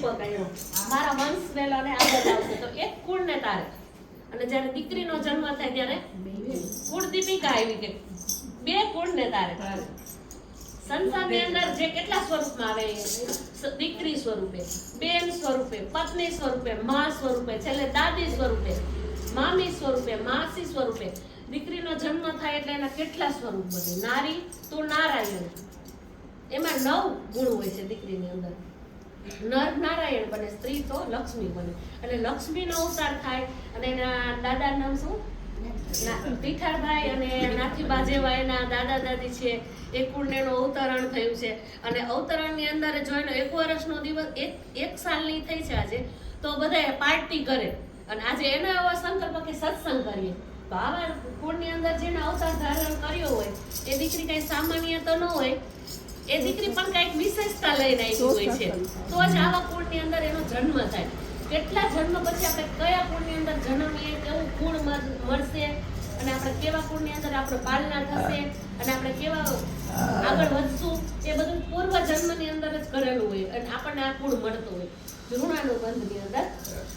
દીપક આવ્યો, મારા વંશ વેલાને આગળ આવશે. તો એક કુળને તારે. અને જ્યારે દીકરીનો જન્મ થાય ત્યારે કુળ દીપિકા આવી કે બે કુળને તારે. સંસારની અંદર જે કેટલા સ્વરૂપમાં આવે, દીકરી સ્વરૂપે, બેન સ્વરૂપે, પત્ની સ્વરૂપે, માં સ્વરૂપે, છેલ્લે દાદી સ્વરૂપે, મામી સ્વરૂપે, માસી સ્વરૂપે. દીકરીનો જન્મ થાય એટલે એના કેટલા સ્વરૂપ બને. નારી તો નારાયણ, એમાં 9 ગુણ હોય છે દીકરીની અંદર. નર નારાયણ બને, સ્ત્રી તો લક્ષ્મી બને. એટલે લક્ષ્મીનો અવતાર થાય. અને એના દાદા નામ શું? પીઠાભાઈ અને નાથીબા જેવા એના દાદા દાદી છે. એ કુળનું અવતરણ થયું છે. અને અવતરણની અંદર જો એનો 1 વર્ષનો દિવસ, એક સાલની થઈ છે આજે, તો બધાએ પાર્ટી કરે. અને આજે એનો એવો સંકલ્પ કે સત્સંગ કરીએ. તો આવા કુળની અંદર જેને અવતાર ધારણ કર્યો હોય એ દીકરી કઈ સામાન્ય તો ન હોય. એ દીકરી પણ કઈક વિશેષતા લઈને આવી હોય છે. તો જ આવા કુળની અંદર એનો જન્મ થાય. કેટલા જન્મ પછી આપણે કયા કુળની અંદર જન્મીએ, કેવું કુળ મળશે, અને આપણે કેવા કુળની અંદર આપણે પાલના થશે, અને આપણે કેવા આગળ વધશું, એ બધું પૂર્વ જન્મની અંદર જ કરેલું હોય. અને આપણને આ કુળ મળતું હોય ઋણાનુબંધની અંદર.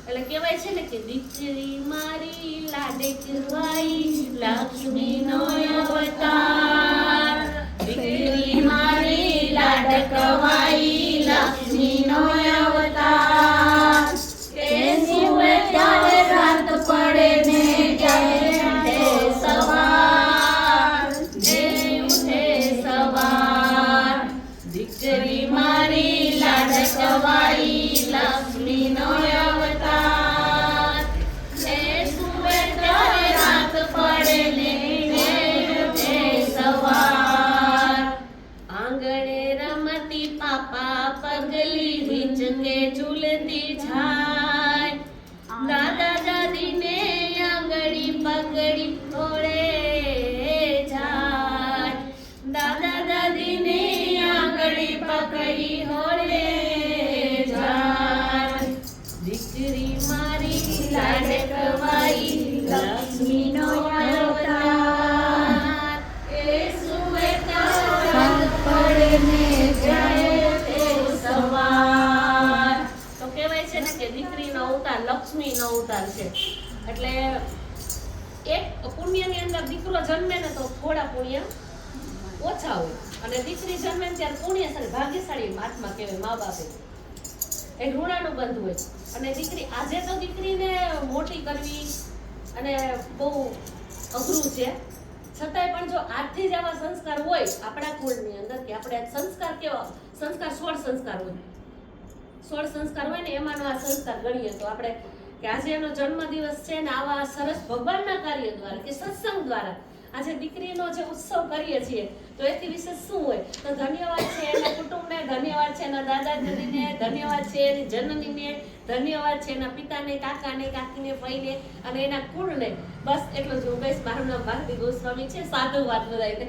એટલે કહેવાય છે ને કે દીકરી મારી લાડકવાઈ લક્ષ્મીનો અવતાર, દીકરી મારી લાડકવાઈ લક્ષ્મીનો અવતાર. એ સુવે ત્યારે રાત પડે ને ત્યારે સવાર, જે ઉઠે સવાર. દીકરી મારી લાડકવાઈ લક્ષ્મીનો અવતાર. એ સુવે ત્યારે રાત પડે ને ઉઠે સવાર. આંગણે રમતી પાપા પગલી હિંચકે ઝૂલતી જાય. દાદા દાદીને આંગળી પગડી ઓળે જાય. દાદા દાદીને આંગળી પકડી ઓળે જાય. દીકરી મારી લાડકવાઈ લક્ષ્મીનો અવતાર. એ સુવે ત્યારે પડે ને જાય તે સવાર. તો કહેવાય છે ને કે દીકરીનો અવતાર લક્ષ્મીનો અવતાર છે. એટલે એક પુણ્યની અંદર દીકરો જન્મે ને તો થોડા પુણ્ય ઓછા હોય, અને દીકરી જન્મે ત્યારે પુણ્યશાળી ભાગ્યશાળી આત્મા કહેવાય મા બાપે. એ ઋણાનુબંધ હોય. અને દીકરી આજે તો દીકરીને મોટી કરવી અને બહુ અઘરું છે. છતાંય પણ જો આજથી જ આવા સંસ્કાર હોય આપણા કુળની અંદર, કે આપણે સંસ્કાર કેવા સંસ્કાર 16 સંસ્કાર હોય, 16 સંસ્કાર હોય ને એમાંનો આ સંસ્કાર ગણીએ તો આપણે કે આજે એનો જન્મદિવસ છે ને આવા સરસ ભગવાનના કાર્ય દ્વારા કે સત્સંગ દ્વારા આજે દીકરીનો જે ઉત્સવ કરીએ છીએ, તો એથી વિશેષ શું હોય? તો ધન્યવાદ છે એના કુટુંબને, ધન્યવાદ છે એના દાદા દાદીને, ધન્યવાદ છે એની જનનીને, ધન્યવાદ છે એના પિતાને, કાકાને, કાકીને, ભાઈને અને એના કુળને. બસ એટલું જ હું કહીશ. મારું નામ ભારતી ગોસ્વામી છે. સાધુવાદ બધાને.